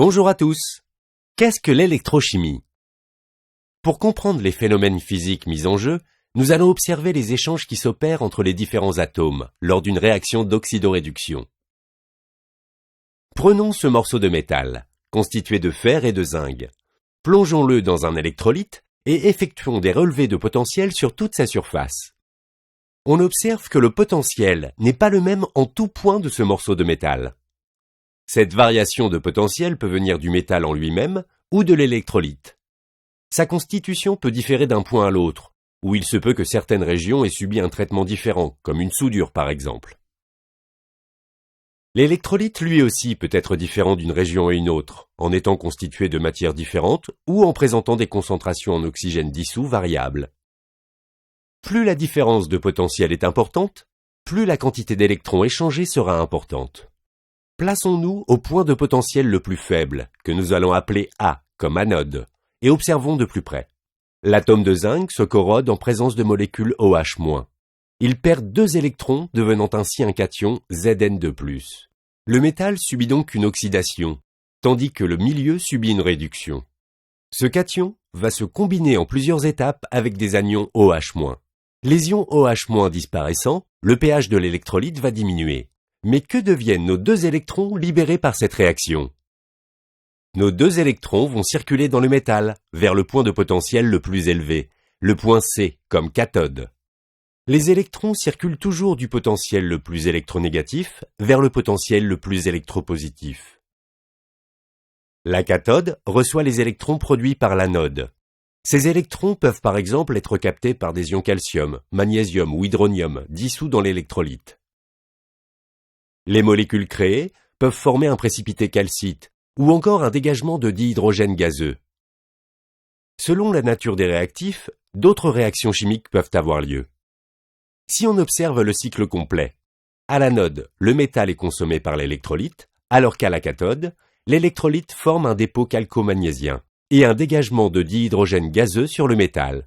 Bonjour à tous. Qu'est-ce que l'électrochimie? Pour comprendre les phénomènes physiques mis en jeu, nous allons observer les échanges qui s'opèrent entre les différents atomes lors d'une réaction d'oxydoréduction. Prenons ce morceau de métal, constitué de fer et de zinc. Plongeons-le dans un électrolyte et effectuons des relevés de potentiel sur toute sa surface. On observe que le potentiel n'est pas le même en tout point de ce morceau de métal. Cette variation de potentiel peut venir du métal en lui-même ou de l'électrolyte. Sa constitution peut différer d'un point à l'autre, où il se peut que certaines régions aient subi un traitement différent, comme une soudure par exemple. L'électrolyte lui aussi peut être différent d'une région à une autre, en étant constitué de matières différentes ou en présentant des concentrations en oxygène dissous variables. Plus la différence de potentiel est importante, plus la quantité d'électrons échangés sera importante. Plaçons-nous au point de potentiel le plus faible, que nous allons appeler A, comme anode, et observons de plus près. L'atome de zinc se corrode en présence de molécules OH-. Il perd 2 électrons, devenant ainsi un cation Zn2+. Le métal subit donc une oxydation, tandis que le milieu subit une réduction. Ce cation va se combiner en plusieurs étapes avec des anions OH-. Les ions OH- disparaissant, le pH de l'électrolyte va diminuer. Mais que deviennent nos 2 électrons libérés par cette réaction? Nos 2 électrons vont circuler dans le métal, vers le point de potentiel le plus élevé, le point C, comme cathode. Les électrons circulent toujours du potentiel le plus électronégatif vers le potentiel le plus électropositif. La cathode reçoit les électrons produits par l'anode. Ces électrons peuvent par exemple être captés par des ions calcium, magnésium ou hydronium dissous dans l'électrolyte. Les molécules créées peuvent former un précipité calcite ou encore un dégagement de dihydrogène gazeux. Selon la nature des réactifs, d'autres réactions chimiques peuvent avoir lieu. Si on observe le cycle complet, à l'anode, le métal est consommé par l'électrolyte, alors qu'à la cathode, l'électrolyte forme un dépôt calco-magnésien et un dégagement de dihydrogène gazeux sur le métal.